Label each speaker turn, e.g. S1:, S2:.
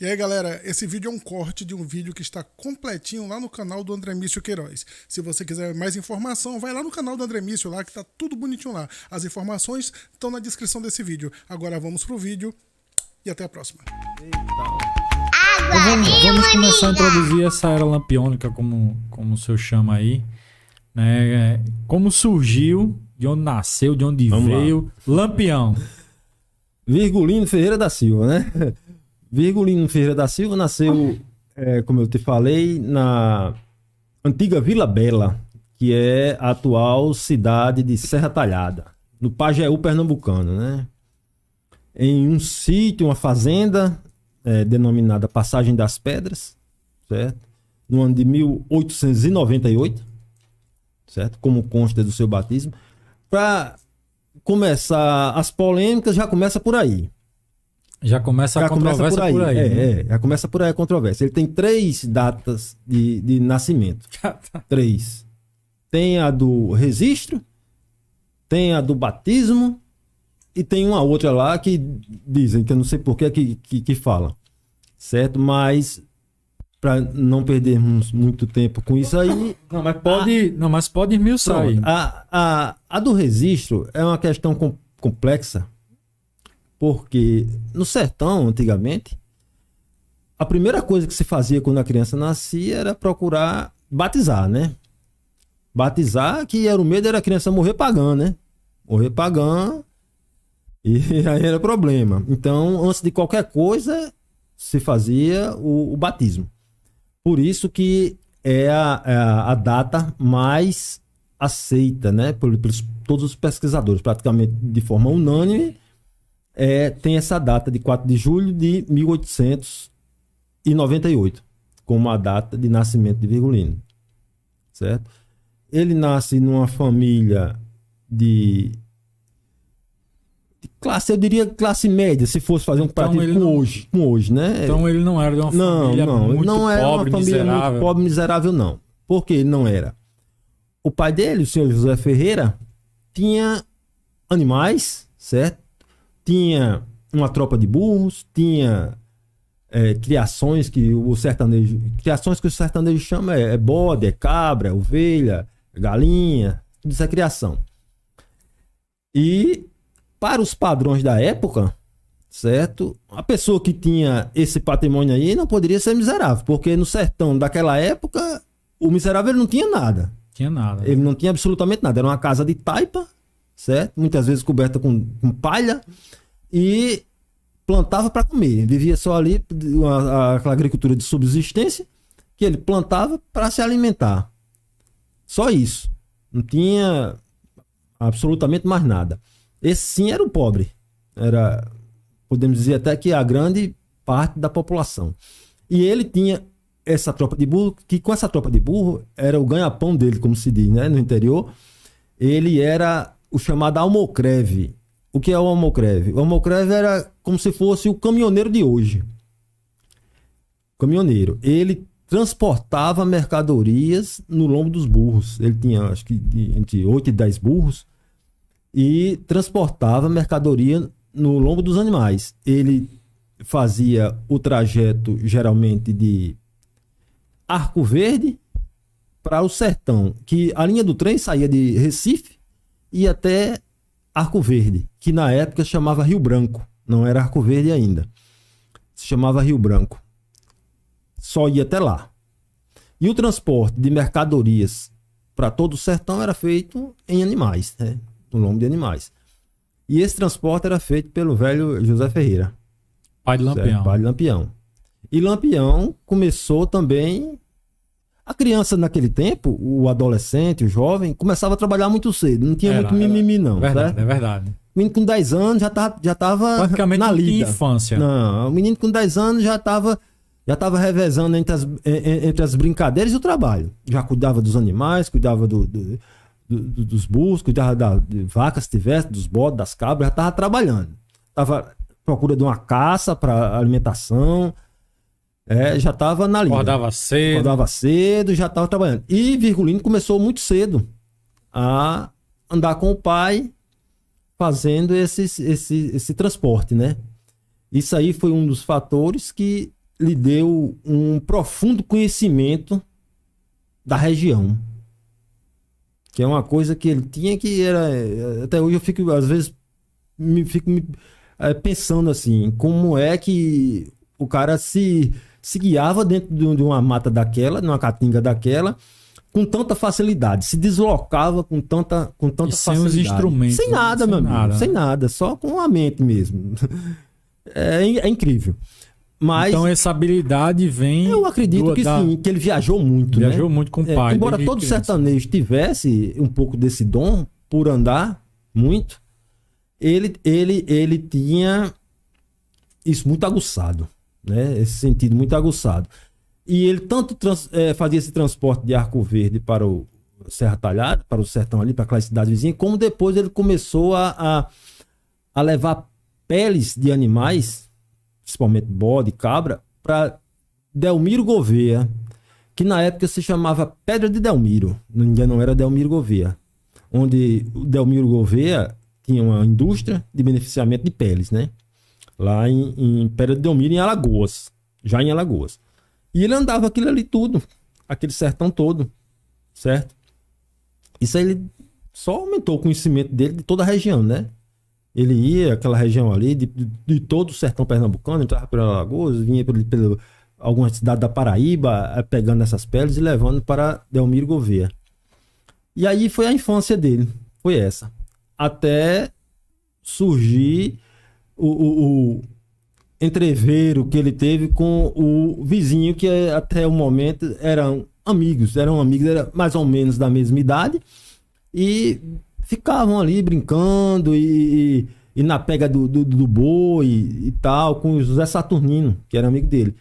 S1: E aí, galera, esse vídeo é um corte de um vídeo que está completinho lá no canal do André Mício Queiroz. Se você quiser mais informação, vai lá no canal do André Mício lá, que tá tudo bonitinho lá. As informações estão na descrição desse vídeo. Agora vamos pro vídeo e até a próxima.
S2: Então vamos começar a introduzir essa era lampiônica, como o senhor chama aí, né? Como surgiu, de onde nasceu, de onde veio, Lampião.
S3: Virgulino Ferreira da Silva, né? Virgulino Ferreira da Silva nasceu, como eu te falei, na antiga Vila Bela, que é a atual cidade de Serra Talhada, no Pajeú pernambucano, né? Em um sítio, uma fazenda, denominada Passagem das Pedras, certo? No ano de 1898, certo? Como consta do seu batismo. Para começar as polêmicas, já começa por aí.
S2: Já começa a controvérsia por aí. Né?
S3: Já começa por aí a controvérsia. Ele tem 3 datas de nascimento. 3. Tem a do registro, tem a do batismo e tem uma outra lá que dizem, que eu não sei por que fala. Certo? Mas, para não perdermos muito tempo com isso aí...
S2: Mas pode esmiuçar aí.
S3: A do registro é uma questão complexa, porque no sertão, antigamente, a primeira coisa que se fazia quando a criança nascia era procurar batizar, né? Batizar, que era o medo, era a criança morrer pagã, né? Morrer pagã, e aí era problema. Então, antes de qualquer coisa, se fazia o batismo. Por isso que é a data mais aceita, né? Por todos os pesquisadores, praticamente de forma unânime, tem essa data de 4 de julho de 1898, como a data de nascimento de Virgulino, certo? Ele nasce numa família de classe, eu diria classe média, se fosse fazer um comparativo com hoje, né?
S2: Então ele não era de uma família muito pobre, miserável.
S3: Muito pobre, miserável, não. Por que ele não era? O pai dele, o senhor José Ferreira, tinha animais, certo? Tinha uma tropa de burros, tinha criações que o sertanejo chama bode, cabra, ovelha, galinha, tudo isso é criação. E para os padrões da época, certo? A pessoa que tinha esse patrimônio aí não poderia ser miserável, porque no sertão daquela época, o miserável ele não tinha nada. Ele não tinha absolutamente nada. Era uma casa de taipa, certo? Muitas vezes coberta com palha, e plantava para comer. Vivia só ali, aquela agricultura de subsistência, que ele plantava para se alimentar. Só isso. Não tinha absolutamente mais nada. Esse sim era o pobre. Era, podemos dizer até que a grande parte da população. E ele tinha essa tropa de burro, que com essa tropa de burro era o ganha-pão dele, como se diz, né? No interior. Ele era o chamado almocreve. O que é o almocreve? O almocreve era como se fosse o caminhoneiro de hoje. Caminhoneiro. Ele transportava mercadorias no lombo dos burros. Ele tinha, acho que, entre 8 e 10 burros. E transportava mercadoria no lombo dos animais. Ele fazia o trajeto, geralmente, de Arco Verde para o sertão. Que a linha do trem saía de Recife e até Arco Verde, que na época se chamava Rio Branco, não era Arco Verde ainda, se chamava Rio Branco, só ia até lá. E o transporte de mercadorias para todo o sertão era feito em animais, né? No lombo de animais. E esse transporte era feito pelo velho José Ferreira,
S2: pai de Lampião.
S3: Certo? Pai de Lampião. E Lampião começou também. A criança naquele tempo, o adolescente, o jovem, começava a trabalhar muito cedo. Não tinha muito mimimi, não.
S2: Verdade,
S3: certo?
S2: É verdade.
S3: O menino com 10 anos já tava
S2: praticamente
S3: na lida.
S2: Infância.
S3: Não, o menino com 10 anos já tava revezando entre as brincadeiras e o trabalho. Já cuidava dos animais, cuidava dos burros, cuidava de vacas, se tivesse, dos bodes, das cabras, já estava trabalhando. Estava à procura de uma caça para alimentação. Já estava na linha.
S2: Acordava
S3: cedo, já estava trabalhando. E Virgulino começou muito cedo a andar com o pai, fazendo esse transporte, né? Isso aí foi um dos fatores que lhe deu um profundo conhecimento da região. Que é uma coisa que ele tinha que era... Até hoje eu fico, às vezes, pensando assim, como é que o cara se guiava dentro de uma mata daquela, de uma caatinga daquela, com tanta facilidade, se deslocava com tanta facilidade.
S2: Sem os instrumentos.
S3: Sem nada, meu amigo.
S2: Nada.
S3: Sem nada, só com a mente mesmo. É incrível. Mas
S2: então essa habilidade vem...
S3: Eu acredito que sim, que ele viajou muito.
S2: Viajou muito com o pai.
S3: Embora todo sertanejo tivesse um pouco desse dom, por andar muito, ele tinha isso muito aguçado, né? Esse sentido muito aguçado. E ele tanto fazia esse transporte de Arco Verde para o Serra Talhada, para o sertão ali, para aquela cidade vizinha, como depois ele começou a levar peles de animais, principalmente bode, cabra, para Delmiro Gouveia, que na época se chamava Pedra de Delmiro, ainda não era Delmiro Gouveia, onde o Delmiro Gouveia tinha uma indústria de beneficiamento de peles, né? Lá em Pedra de Delmiro, em Alagoas, já em Alagoas. E ele andava aquilo ali tudo, aquele sertão todo, certo? Isso aí ele só aumentou o conhecimento dele de toda a região, né? Ele ia aquela região ali, de todo o sertão pernambucano, entrava pela Alagoas, vinha pela algumas cidades da Paraíba, pegando essas peles e levando para Delmiro Gouveia. E aí foi a infância dele, foi essa. Até surgir o entreveiro que ele teve com o vizinho, que até o momento eram amigos, era mais ou menos da mesma idade, e ficavam ali brincando e na pega do boi e tal, com o José Saturnino, que era amigo dele.